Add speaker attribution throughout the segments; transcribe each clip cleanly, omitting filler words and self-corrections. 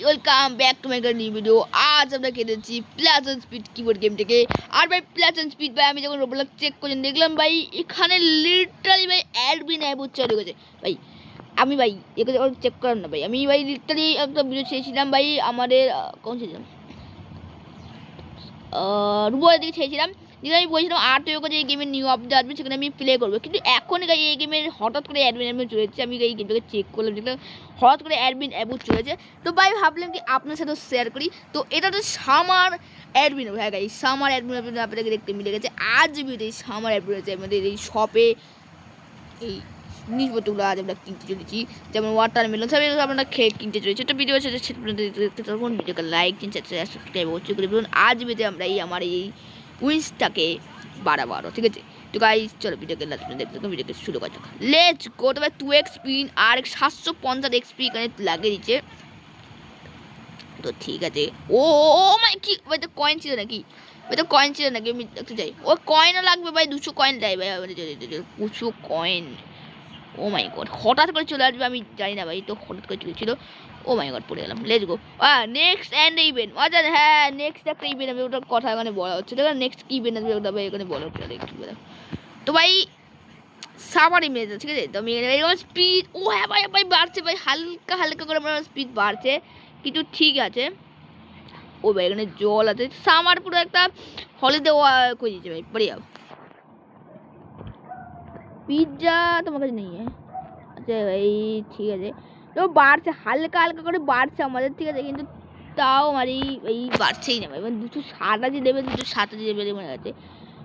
Speaker 1: Welcome back to my new video. আজ আমরা খেলেছি plus and speed keyboard game থেকে। আর ভাই প্লাস অ্যান্ড স্পিড ভাই আমি যখন রোবলক্স চেক করে দেখলাম ভাই এখানে লিটারালি ভাই অ্যাডমিন অ্যাপ চালু হয়ে গেছে ভাই। আমি ভাই এগুলো চেক করার না ভাই, আমি ভাই লিটারালি একটা ভিডিও ছেড়েছিলাম ভাই আমাদের কোন ছেড়েছিলাম রুবলের দিকে ছেড়েছিলাম, যেখানে আমি বলছিলাম আর তো যে এই গেমের নিউ আপডেট আসবে সেখানে আমি প্লে করবো, কিন্তু এখন গাই এই গেমের হঠাৎ করে অ্যাডমিন চলেছে। আমি এই গেমটাকে চেক করলাম, দেখলাম হঠাৎ করে অ্যাডমিন অ্যাবুট চলেছে। তো ভাই ভাবলাম কি আপনার সাথে শেয়ার করি। তো এটা তো সামার অ্যাডমিন, হ্যাঁ গাই সামার অ্যাডমিন আপনাদেরকে দেখতে মিলে গেছে। আজ ভিডিও সামার অ্যাডমিন আছে আমাদের এই শপে। এই জিনিসপত্রগুলো আজ আমরা কিনতে চলেছি, যেমন ওয়াটারমেলন সব এগুলো আমরা খেয়ে কিনতে চলেছি। তো ভিডিও আছে দেখতে থাকুন, ভিডিওকে লাইক দিন, সাবস্ক্রাইব অবশ্যই করে বলুন। আজ ভিডিও আমরা এই আমার এই উইন্সটাকে বাড়াবো, ঠিক আছে? তো গাইস চলো ভিডিওকে দেখতে থাকুন, ভিডিওকে শুরু করা যাক। Let's go. তবে 2x স্পিন আর 750 এক্সপি এখানে লাগিয়ে দিচ্ছে। তো ঠিক আছে। ও ও মাই কি ভাই, তো কয়েন ছিল নাকি? ভাই তো কয়েন ছিল নাকি? আমি দেখতে চাই। ও কয়েনও লাগবে ভাই, 200 কয়েন দেয় ভাই, 200 কয়েন। ও মাই গড, হঠাৎ করে চলে আসবে আমি জানি না ভাই, তো হঠাৎ করে চলেছিল। ও মাই গড, পড়ে গেলাম। Let's go. Next and event আচ্ছা, হ্যাঁ নেক্সট একটা ইভেন্ট আমি ওটার কথা এখানে বলা হচ্ছে। দেখো নেক্সট কি ইভেন্ট আসবে ওটা ভাই এখানে বলা হচ্ছে। তো ভাই সামার ইমেজ, ঠিক আছে? তো আমি এরকম স্পিড, ও হ্যাঁ ভাই ভাই বাড়ছে ভাই, হালকা হালকা করে আমার স্পিড বাড়ছে, কিন্তু ঠিক আছে। ও ভাই এখানে জল আছে, সামার পুরো একটা হলিডে করে দিচ্ছে ভাই, বাড়ি যাও। পিৎজা তোমার কাছে নেই? আচ্ছা ভাই ঠিক আছে। তো বাড়ছে হালকা হালকা করে বাড়ছে আমাদের, ঠিক আছে, কিন্তু তাও আমার এই বাড়ছেই না ভাই। মানে 260 লেভেল, 260 লেভেলে মনে আছে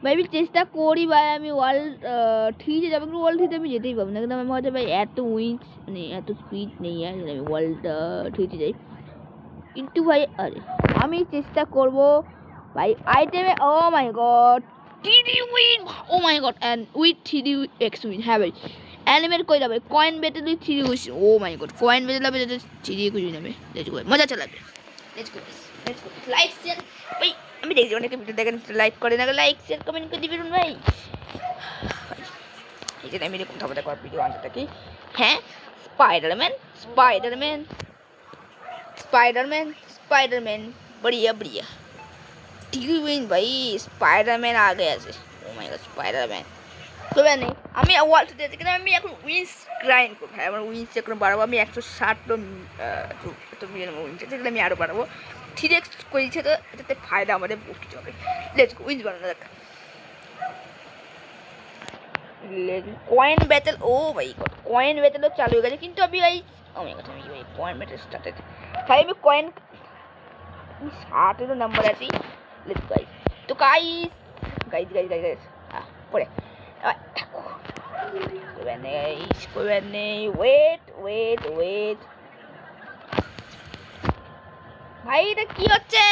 Speaker 1: ভাই। আমি চেষ্টা করি ভাই, আমি ওয়ার্ল্ড থ্রিতে যাবো, কিন্তু ওয়ার্ল্ড থ্রিতে আমি যেতেই পারবো না, কিন্তু আমার মনে হচ্ছে ভাই এত উইন্স মানে এত স্পিড নেই আর আমি ওয়ার্ল্ড থ্রিতে যাই। কিন্তু ভাই আরে আমি চেষ্টা করবো ভাই আইটেমে। Oh my God, three win, oh my God, and with 3x win. হ্যাঁ ভাই অ্যানিমেট করে যাবে, কয়েন বেটে তুই 3 win. Oh my God, coin বেটে যাবে যাতে 3 উইন হবে। লেটস গো, মজা চালাবে। Let's go let's go, like share ভাই। আমি দেখছি অনেকে ভিডিও দেখেন, লাইক করে না, লাইক শেয়ার কমেন্ট করে দিবেন ভাই। এই যে আমি এরকম থাকতে করার ভিডিও আনতে থাকি। হ্যাঁ স্পাইডারম্যান স্পাইডারম্যান स्पाइडरमैन स्पाइडरमैन बढ़िया बढ़िया ठीक हुई भाई। स्पाइडरमैन आ गया से। ओ माय गॉड स्पाइडरमैन তো নেই। আমি ওয়ার্ল্ড দিতে কিন্তু আমি এখন উইন্স গ্রাইন্ড করবো ভাই, আমার উইন্স এখন বাড়াবো। আমি 160 তো মিলিয়ন উইন্স আছে, আমি আরও বাড়াবো। 3x করেছে, তো এটাতে ফায়দা আমাদের বুঝতে হবে। লেটস গো, উইন্স বাড়ানো যাক। কয়েন ব্যাটেল, ও ভাই কয়েন ব্যাটেলও চালু হয়ে গেছে, কিন্তু আমি ভাই ও মাই গড, আমি ভাই কয়েন ব্যাটেল স্টার্টেড ভাই। আমি কয়েন 60 নাম্বার আছি। Let's guys. তো guys guys guys guys guys পরে করবেন নেই। ওয়েট ওয়েট ওয়েট ভাই, এটা কি হচ্ছে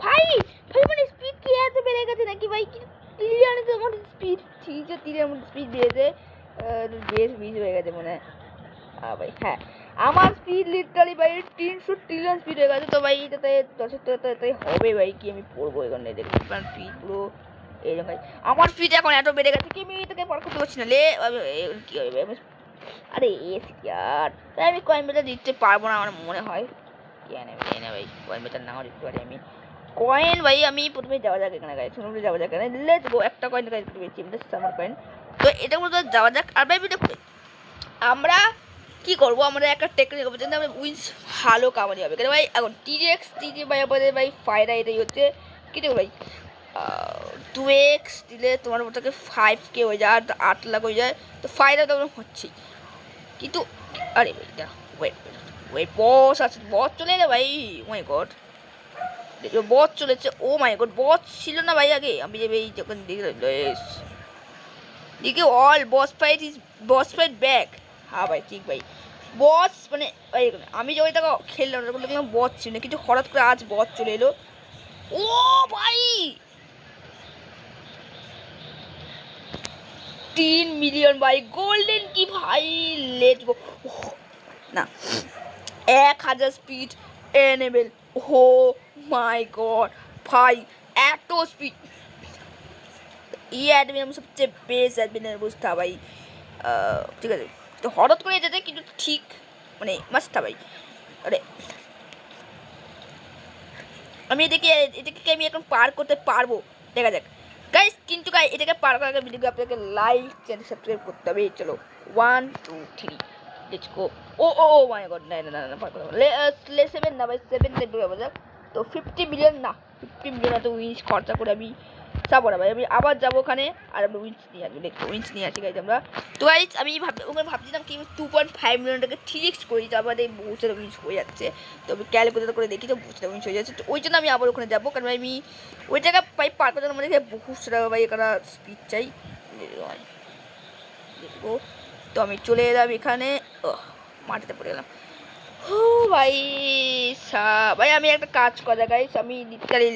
Speaker 1: ভাই? ভাই মানে স্পিড কি এত বেড়ে গেছে নাকি ভাই? কি ট্রিলিয়নে তো আমার স্পিড, ঠিক আছে তীরের মধ্যে স্পিড বেড়েছে, বেশ বিশ হয়ে গেছে মনে হয় ভাই। হ্যাঁ আমার স্পিড লিটারালি ভাই 300 ট্রিলিয়ন স্পিড হয়ে গেছে। তো ভাই এটাতে 10 হবে ভাই, কি আমি পড়বো এখানে দেখুন স্পিড পুরো এইরকম ভাই। আমার স্পিড এখন এত বেড়ে গেছে কি আমি এটাকে পার করতে পারছি না। কি হবে ভাই? আরে এস ইয়ার, তাই আমি কয়েন বেটা দিতে পারবো না আমার মনে হয়। কেন না ভাই, কয়েন বেটার নাও দিতে পারি আমি। কয়েন ভাই আমি প্রথমে যাওয়া যাক এখানে গাইস, শুনুন যাওয়া যাক এখানে। লেটস গো, একটা কয়েন গাইস পেয়েছি, এটা সামার কয়েন। তো এটা বলতে যাওয়া যাক। আর ভাই আমরা কি করবো, আমরা একটা টেকনিক হবে যেন আমরা উইন্স ভালো কামানি হবে। কেন ভাই এখন টিডিএক্স টিডি ভাই আমাদের ভাই ফায়দা এটাই হচ্ছে। কিন্তু ভাই 2x দিলে তোমার মতোকে 5k হয়ে যায়, আর 8 লাখ হয়ে যায়, তো ফায়দা তো হচ্ছেই। কিন্তু আরে ভাই দাঁড়া, ওয়েট ওয়েট, বস আছে, বস চলে এলে ভাই। ও মাই গড, বস চলেছে। ও মাই গড, বস ছিল না ভাই আগে? আমি যে ভাই যখন দেখি অল বস ফাইট ব্যাক। হ্যাঁ ভাই ঠিক ভাই, বস মানে আমি যে ওইটাকে খেললাম তখন দেখলাম বস ছিল না, কিন্তু হঠাৎ করে আজ বস চলে এলো। ও ভাই 3 মিলিয়ন ভাই, গোল্ডেন কি ভাই। লেটস গো না, 1000 speed enable. O my god ভাই এত স্পিড। এই অ্যাডমিন আমি সবচেয়ে বেস্ট অ্যাডমিনের অবস্থা ভাই। ঠিক আছে, তো হঠাৎ করে যেতে কিন্তু ঠিক মানে মাস্ট ভাই। আরে আমি এটাকে আমি এখন পার করতে পারবো, দেখা যাক গাইস। কিন্তু গাইস এটাকে পার করার আগে ভিডিওকে আপনাকে লাইক চ্যানেল সাবস্ক্রাইব করতে হবে। চলো 1 2 3 let's go. O O O my god, না না না না পার করতে হবে। লে 7 না ভাই, 7 লেট হবে যাক। তো 50 মিলিয়ন না, 50 মিলিয়ন এত উইন্স খরচা করে আমি যাবো না ভাই। আমি আবার যাবো ওখানে আর আমরা উইন্স নিয়ে আসবো, দেখো উইন্স নিয়ে আসি গাইজ আমরা। তো গাইজ আমি ওখানে ভাবছিলাম কি 2.5 মিলিয়নটাকে 3x করি, তো আবার এই বহু সারা উইন্স হয়ে যাচ্ছে। তো আমি ক্যালকুলেটর করে দেখি তো বহু সারা উইন্স হয়ে যাচ্ছে। তো ওই জন্য আমি আবার ওখানে যাবো, কারণ আমি ওই জায়গা পাই পার করার জন্য আমাদেরকে বহু সারা ভাই এখানে স্পিড চাই। দেখবো তো আমি চলে এলাম এখানে, মাটিতে পড়ে গেলাম। ও ভাই ভাই আমি একটা কাজ করা গাইস, আমি লিটারালি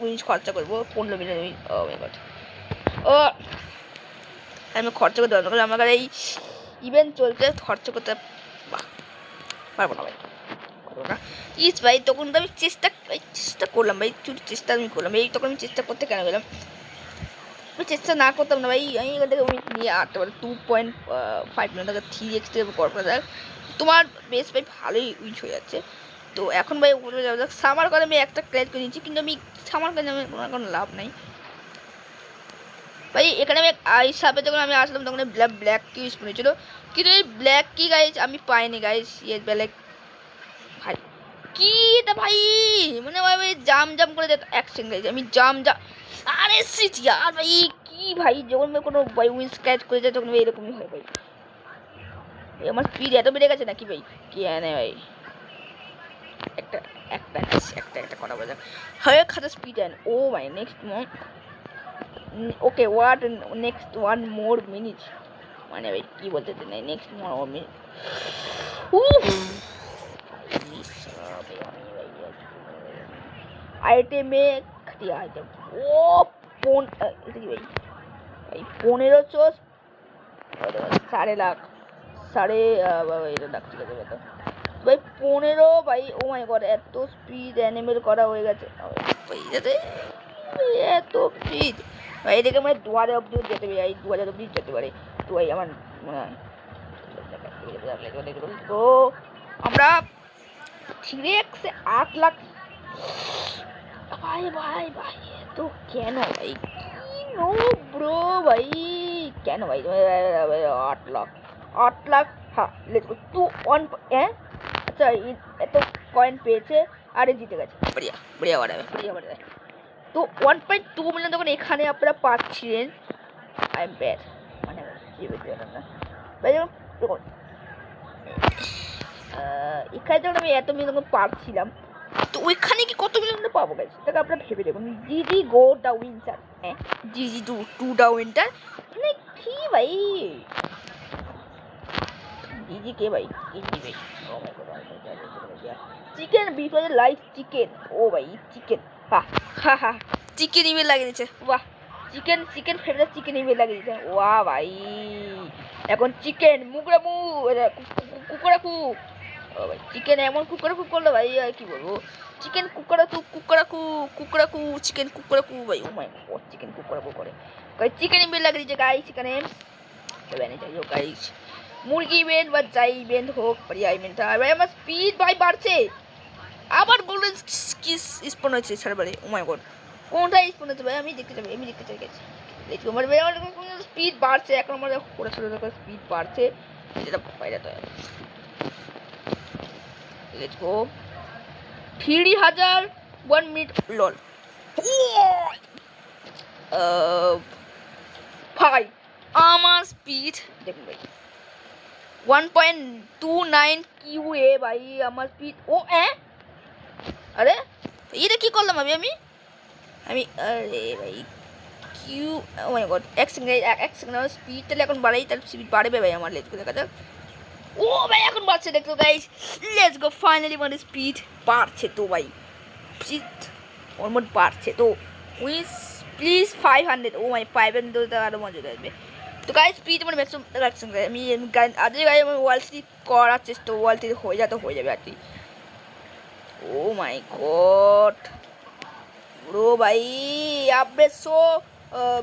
Speaker 1: উইন্স খরচা করবো 15 million wins. O my god, ও আমি খরচা করতে পারবো না, আমার এই ইভেন্ট চলতে খরচা করতে পারবো না ভাই, পারবো না। ইস ভাই তখন তো আমি চেষ্টা করলাম ভাই, চেষ্টা আমি করলাম এই, তখন আমি চেষ্টা করতে কেন গেলাম? আমি চেষ্টা না করতাম না ভাই, আমি এখান থেকে উইন্স নিয়ে আসতে পারি 2.5 মিলিয়ন টাকা 3x থেকে করা যাক। তোমার বেশ ভাই ভালোই উইচ হয়ে যাচ্ছে। তো এখন ভাই উপরে যাওয়া যাক। সামার করে আমি একটা ক্লিয়ার করে নিচ্ছি, কিন্তু আমি সামার করে আমি কোনো লাভ নাই ভাই। এখানে আমি হিসাবে যখন আমি আসলাম তখন ব্ল্যাক কি ইউজ করেছিল, কিন্তু এই ব্ল্যাক কি গাইজ আমি পাইনি গাইজ। ব্ল্যাক ভাই কি এটা ভাই, মানে ভাই জাম করে যেত অ্যাকশন গাইজ, আমি জাম আরে সিট ইয়ার ভাই কি ভাই, যখন কোনো ভাই উইন্স ক্যাচ করে যায় তখন এরকমই হয় ভাই। আমার স্পিড এত বেড়ে গেছে নাকি ভাই, কি আনে ভাই? একটা একটা একটা একটা করা বোঝা হয়ে খাতা speed and oh my next okay what next 1 more minute, মানে ভাই কি বলতে চাই নেক্সট মোর মিনিট। আইটেমে আইটেম ও এটা কি ভাই, ভাই 1500 সাড়ে লাখ সাড়ে এটা লাখ, ঠিক আছে তো ভাই 15 ভাই। ও মাই গড এত স্পিড অ্যানিমেল করা হয়ে গেছে ভাই, যাতে এত স্পিড ভাই এদিকে মানে 2000 অব্দি যেতে পারে, এই 2000 অব্দি যেতে পারে। তো ভাই আমার মনে হয় তো আমরা 3x 8 লাখ ভাই ভাই ভাই, তো কেন ভাই কি নো ব্রো ভাই, কেন ভাই 8 লাখ 8 লাখ। হ্যাঁ লেটস গো টু 1 আচ্ছা এত কয়েন পেয়েছে আরে জিতে গেছে, বড়িয়া বড়িয়া বাড়াবে বড়িয়া বাড়াবে। তো 1.2 মিলিয়ন যখন এখানে আপনারা পাচ্ছিলেন, আই এম ব্যাড মানে কি বলতে পারলাম না ভাই। দেখুন এখানে যখন আমি এত মিলিয়ন যখন পাচ্ছিলাম, তো ওইখানে কি কত মিলিয়ন পাবো গাইস সেটাকে আপনারা ভেবে দেখুন। জিজি গো দা উইন্টার, হ্যাঁ জিজি টু দা উইন্টার, মানে কি ভাই জিজি কে ভাই, জিজি ভাই oh my God chicken because like chicken, oh ভাই চিকেন হা হা হা চিকেন ইমেল লাগিয়ে দিচ্ছে, বাহ চিকেন ফেভারিট চিকেন ইমেল লাগিয়ে দিচ্ছে, ওয়া ভাই এখন চিকেন মুগরামু কুকুরাকু, ও ভাই চিকেন এমন কুকুরাকু করলো ভাই আর কি বলবো, চিকেন কুকুরাকু চিকেন কুকুরাকু ভাই, ও মাই গড চিকেন কুকুরাকু করে ভাই, চিকেন ইমেল লাগিয়ে দিচ্ছে গাইস এখানে। বেনে যাই হোক গাইস, মুরগি ইভেন্ট বা যাই ইভেন্ট হোক বাড়িয়া ইভেন্টটা ভাই আমার স্পিড ভাই বাড়ছে, আবার গোল্ডেন কিস স্পন হয়েছে সার্ভারে। ও মাই গড কোনটা স্পন হচ্ছে ভাই, আমি দেখতে চাই গেছি আমার স্পিড বাড়ছে, এখন আমার ওরা ছোটো স্পিড বাড়ছে, যেটা বাইরে তো লেটস গো 3000 1 মিনিট লল ভাই আমার স্পিড দেখুন ভাই 1.29 কিউএ ভাই আমার স্পিড। ও আরে এটা কি করলাম আমি আরে ভাই কিউ, ও মাই গড এক সেকেন্ড আমার স্পিড তাহলে এখন বাড়াই, তাহলে স্পিড বাড়বে ভাই আমার, লেটস গো দেখা যাক। ও ভাই এখন বাড়ছে দেখো গাইস, লেটস গো ফাইনালি মানে স্পিড বাড়ছে তো ভাই, স্পিড অলমোস্ট বাড়ছে। তো উইস প্লিজ 500, ও মাই 500 আরও মজা আসবে। তো গাইস স্পিড আমার ম্যাক্সিমাম রাখছেন আমি আজকে গাই আমি ওয়াল স্ট্রিট করার চেষ্টা, ওয়াল স্ট্রিট হয়ে যাবে আর কি। ও মাই গড ব্রো ভাই আপডেট সো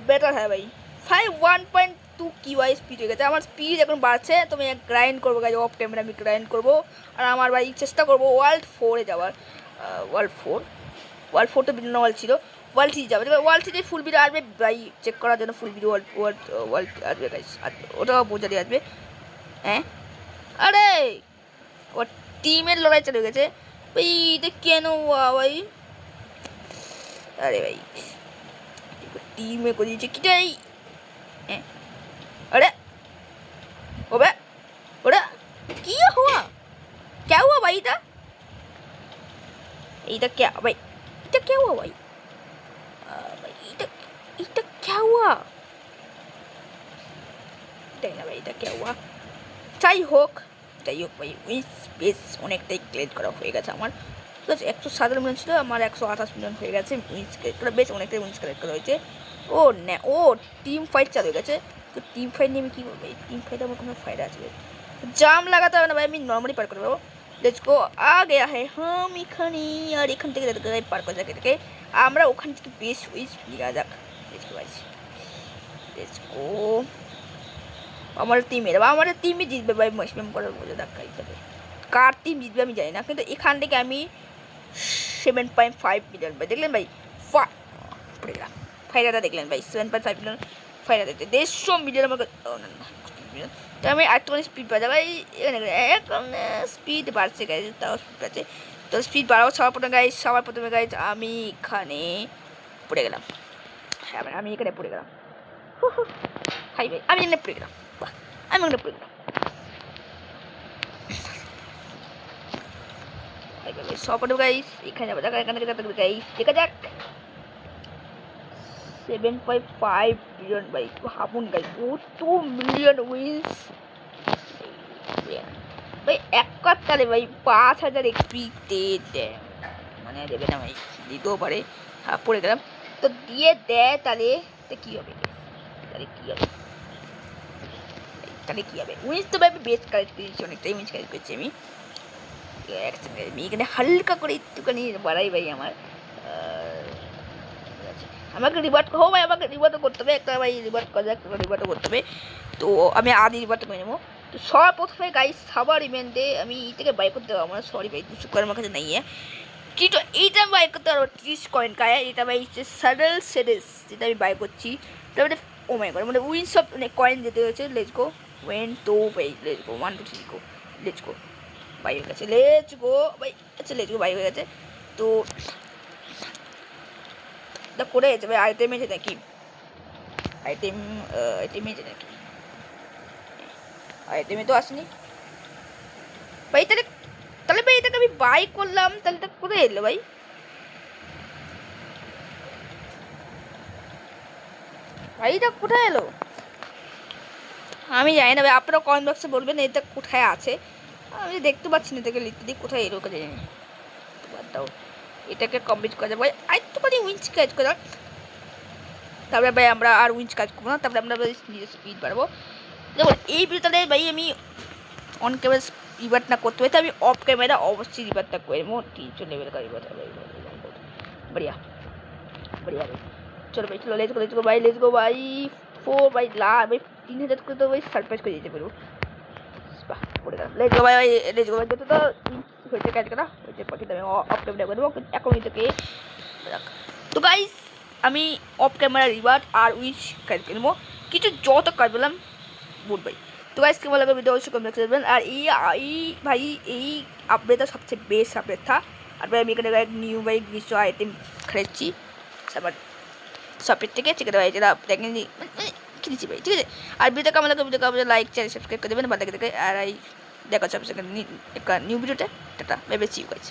Speaker 1: বেটার হ্যাঁ ভাই 1.2 তো কি ভাই স্পিড হয়ে গেছে, আমার স্পিড এখন বাড়ছে। তো আমি গ্রাইন্ড করবো গাইজ, অফ ক্যামেরা আমি গ্রাইন্ড করবো। আর আমার ভাই চেষ্টা করবো ওয়ার্ল্ড 4-এ যাওয়ার। ওয়ার্ল্ড 4 তো বিভিন্ন ওয়ার্ল্ড ছিল, ওয়ার্ল্ড 3 যাবে। ওয়ার্ল্ড 3 ফুল ভিডিও আসবে ভাই, চেক করার জন্য ফুল ভিডিও ওয়ার্ল্ড আসবে গাইজ, ওটাও বোঝা দিয়ে আসবে। হ্যাঁ আরে ও টিমের লড়াই চলে গেছে ভাই, এটা কেন ভাই? अरे भाई टीम में को दीजिए कि जाए। अरे ओबे ओरे क्या हुआ, क्या हुआ भाई? इधर क्या भाई, इधर क्या हुआ भाई? भाई इधर इधर क्या हुआ? देखना भाई इधर क्या हुआ। যাই হোক ভাই, উইন্স বেস অনেকটাই ক্লিয়ার করা হয়ে গেছে আমার। প্লাস 117 মিলিয়ন ছিল, আমার 128 মিলিয়ন হয়ে গেছে। উইন্স কালেক্ট করা বেশ অনেকটাই উইন্স কালেক্ট করা হয়েছে। ও টিম ফাইট চালু হয়ে গেছে। তো টিম ফাইট নিয়ে আমি কী করবো? এই টিম ফাইটে আমার কোনো ফায়দা আছে? জাম লাগাতে হবে না ভাই, আমি নর্মালি পার করে দেবো। লেটস গো আ গেয়া হ্যাঁ হাম এখানে, আর এখান থেকে পার করে যাক এটাকে। আমরা ওখান থেকে বেশ উইন্স নিয়ে যাক। লেটস গো আমার টিমই জিতবে ভাই, ম্যাক্সিমাম করে বোঝা দেখ কার টিম জিতবে আমি জানি না, কিন্তু এখান থেকে আমি 7.5 মিলিয়ন ভাই দেখলেন ভাই, ফাইদাটা দেখলেন ভাই, 7.5 মিলিয়ন ফাইদা দেখতে 150 মিলিয়ন আমাকে তো আমি আরেকটুখানি স্পিড বাড়াবো ভাই, এখানে এখন স্পিড বাড়ছে গাইজ, তাও স্পিড বাড়ছে। তো স্পিড বাড়াবো সবার প্রথমে গাইজ আমি এখানে পড়ে গেলাম। হ্যাঁ ভাই আমি এখানে পড়ে গেলাম, হাই ভাই আমি এখানে পড়ে গেলাম, আমি ওখানে পড়ে গেলাম। সব গাইস এখানে যাবো, এখান থেকে গাইস দেখা যাক। 7.5 মিলিয়ন ভাই, ভাবুন গাইস, 2 মিলিয়ন উইন্স ভাই, এক কথালে ভাই 5000 এক্সপি দেয়, মানে দেবে না ভাই, দিতেও পারে। হ্যাঁ পড়ে গেলাম, তো দিয়ে দেয় তাহলে কী হবে? উইন্স তো ভাই বেস্ট কালেক্ট করেছি, অনেকটাই উইন্স কালেক্ট করছি আমি। এখানে হালকা করে একটুখানি বাড়াই ভাই আমার, আমাকে রিভার্ট হো ভাই, আমাকে রিভার্টও করতে হবে একটা ভাই, রিভার্ট করা যাক, রিভার্টও করতে হবে। তো আমি আদি রিভার্ট করে নেবো। তো সবার প্রথমে গাইস সাবার ইভেন্টে আমি এই থেকে বাই করতে পারবো, আমার সরি ভাই 200 কয়েন আমার কাছে নেই। কিন্তু এইটা বাই করতে পারবো 30 কয়েন কায়, এটা ভাই হচ্ছে সাডল সেডেস, যেটা আমি বাই করছি। তারপরে ও মাই গড, মানে উইন্স অফ কয়েন যেতে হয়েছে। লেটস গো ওয়েন তো ভাই, let's go 1 2 3 go, let's go buy হয়ে গেছে, লেটস গো ভাই, আচ্ছা লেটস গো বাই হয়ে গেছে। তো করে গেছে ভাই, আইটেম এসে নাকি আইটেমে তো আসেনি ভাই। তাহলে ভাই এটাকে আমি বাই করলাম, তাহলে এটা কোথায় এলো ভাই? এটা কোথায় এলো আমি জানি না ভাই, আপনারা কমেন্ট বক্সে বলবেন এটা কোথায় আছে, আমি দেখতে পাচ্ছি না। এটাকে লিখতে দিই কোথায় এলো জানি না, বাদ দাও, এটাকে কমপ্লিট করা যাবে। আরেকটুখানি উইন্স কাজ করা, তারপরে ভাই আমরা আর উইন্স কাজ করবো না, তারপরে আমরা নিজের স্পিড বাড়বো। দেখুন এই ভিডিওটাতে ভাই আমি অন ক্যামেরা রিভার্ট না করতে পারি, তো আমি অফ ক্যামেরা অবশ্যই রিভার্টটা করে নেবো। 300 লেভেল का रिवर्ट है भाई, बढ़िया बढ़िया भाई। चलो भाई चलो लेट्स गो भाई 4 भाई ला भाई 3000 করে তো ভাই সারপ্রাইজ করে দিতে পারবো। বাহ পড়ে গেল, লেটস গো ভাই তো হয়েছে কাজ করা হয়েছে, বাকি আমি অফ ক্যামেরা করে দেবো এখন এটাকে। তো গাইস আমি অফ ক্যামেরা রিভার্ট আর উইচ কাজ করে নেবো, কিছু যত কাজ বললাম বুট ভাই। তো গাইস কেমন লাগবে ভিডিও অবশ্যই কমেন্ট করবেন। আর এই ভাই এই আপডেটটা সবচেয়ে বেস্ট আপডেট था। আর ভাই আমি এখানে এক নিউ ভাই গ্রীষ্ম আইটেম খেলেছি সবার শপের থেকে, ঠিক আছে ভাই, যেটা দেখেন কিনেছি ভাই, ঠিক আছে। আর ভিডিও কেমন লাগবে ভিডিও লাইক চ্যানেল সাবস্ক্রাইব করে দেবেন, বাদ দেখে আর এই দেখা সব একটা নিউ ভিডিওতে, tata bye bye, see you guys.